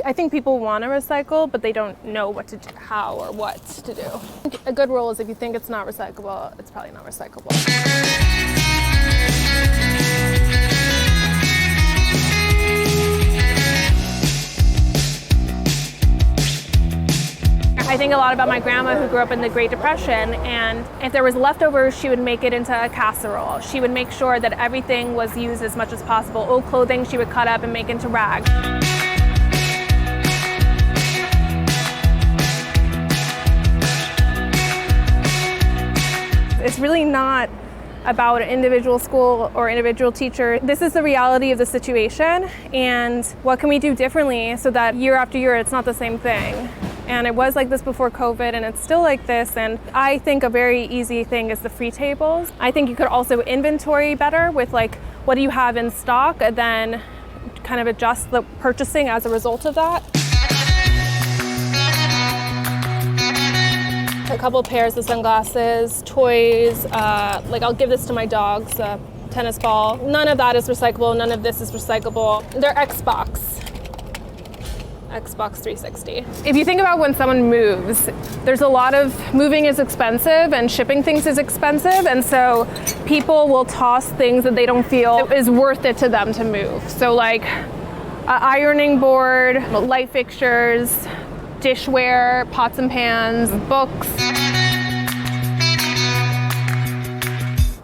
I think people want to recycle, but they don't know what to do, how or what to do. A good rule is if you think it's not recyclable, it's probably not recyclable. I think a lot about my grandma who grew up in the Great Depression, and if there was leftovers, she would make it into a casserole. She would make sure that everything was used as much as possible. Old clothing she would cut up and make into rags. It's really not about an individual school or individual teacher. This is the reality of the situation, and what can we do differently so that year after year it's not the same thing. And it was like this before COVID, and it's still like this. And I think a very easy thing is the free tables. I think you could also inventory better with like, what do you have in stock, and then kind of adjust the purchasing as a result of that. A couple pairs of sunglasses, toys, like I'll give this to my dogs, a tennis ball. None of that is recyclable, none of this is recyclable. They're Xbox 360. If you think about when someone moves, there's a lot of moving is expensive and shipping things is expensive, and so people will toss things that they don't feel is worth it to them to move. So like an ironing board, light fixtures, dishware, pots and pans, books.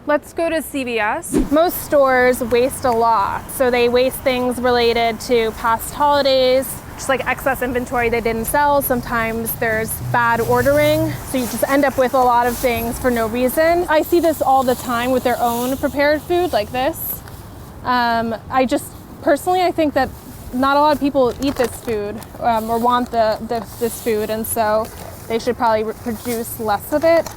Let's go to CVS. Most stores waste a lot. So they waste things related to past holidays, just like excess inventory they didn't sell. Sometimes there's bad ordering, so you just end up with a lot of things for no reason. I see this all the time with their own prepared food like this. I think that not a lot of people eat this food or want this food, and so they should probably produce less of it.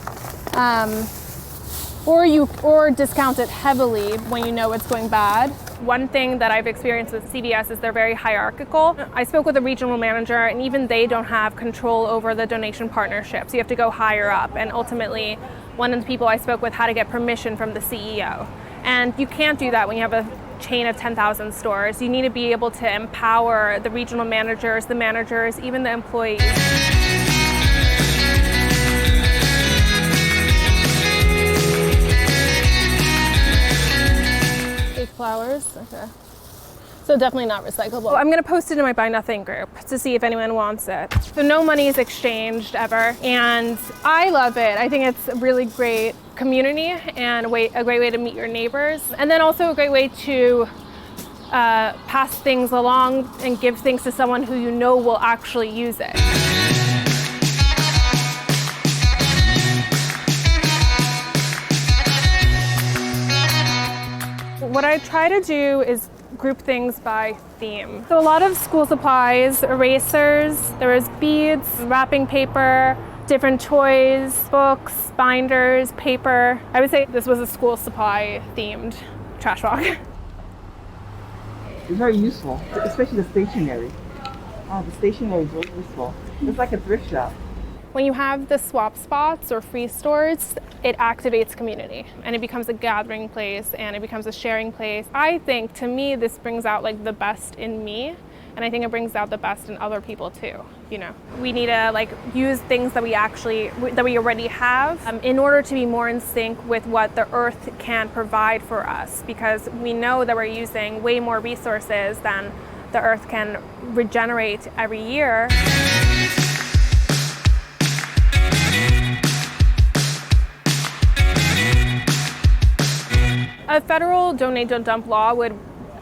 Or discount it heavily when you know it's going bad. One thing that I've experienced with CVS is they're very hierarchical. I spoke with a regional manager, and even they don't have control over the donation partnerships. You have to go higher up, and ultimately one of the people I spoke with had to get permission from the CEO. And you can't do that when you have a chain of 10,000 stores. You need to be able to empower the regional managers, the managers, even the employees. Flowers, okay. So definitely not recyclable. I'm gonna post it in my Buy Nothing group to see if anyone wants it. So no money is exchanged ever, and I love it. I think it's a really great community and a great way to meet your neighbors, and then also a great way to pass things along and give things to someone who you know will actually use it. What I try to do is group things by theme. So a lot of school supplies, erasers, there was beads, wrapping paper, different toys, books, binders, paper. I would say this was a school supply themed trash walk. It's very useful, especially the stationery. The stationery is very useful. It's like a thrift shop. When you have the swap spots or free stores, it activates community and it becomes a gathering place and it becomes a sharing place. I think, to me, this brings out like the best in me, and I think it brings out the best in other people too. You know, we need to like use things that we already have in order to be more in sync with what the earth can provide for us, because we know that we're using way more resources than the earth can regenerate every year. A federal donate, don't dump law would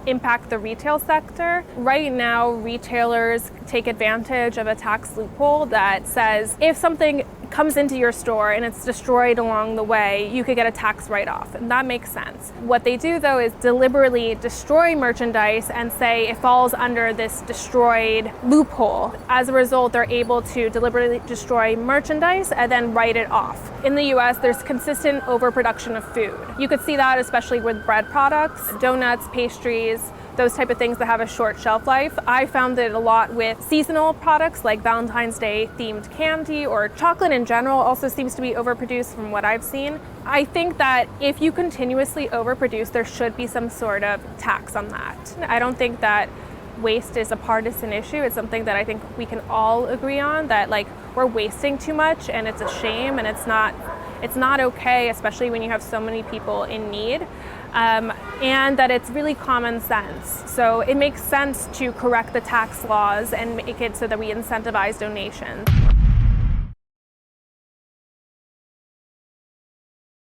impact the retail sector. Right now, retailers take advantage of a tax loophole that says if something comes into your store and it's destroyed along the way, you could get a tax write-off, and that makes sense. What they do, though, is deliberately destroy merchandise and say it falls under this destroyed loophole. As a result, they're able to deliberately destroy merchandise and then write it off. In the US, there's consistent overproduction of food. You could see that especially with bread products, donuts, pastries, those type of things that have a short shelf life. I found it a lot with seasonal products like Valentine's Day themed candy, or chocolate in general also seems to be overproduced from what I've seen. I think that if you continuously overproduce, there should be some sort of tax on that. I don't think that waste is a partisan issue. It's something that I think we can all agree on, that like we're wasting too much and it's a shame and it's not okay, especially when you have so many people in need. And that it's really common sense. So it makes sense to correct the tax laws and make it so that we incentivize donations.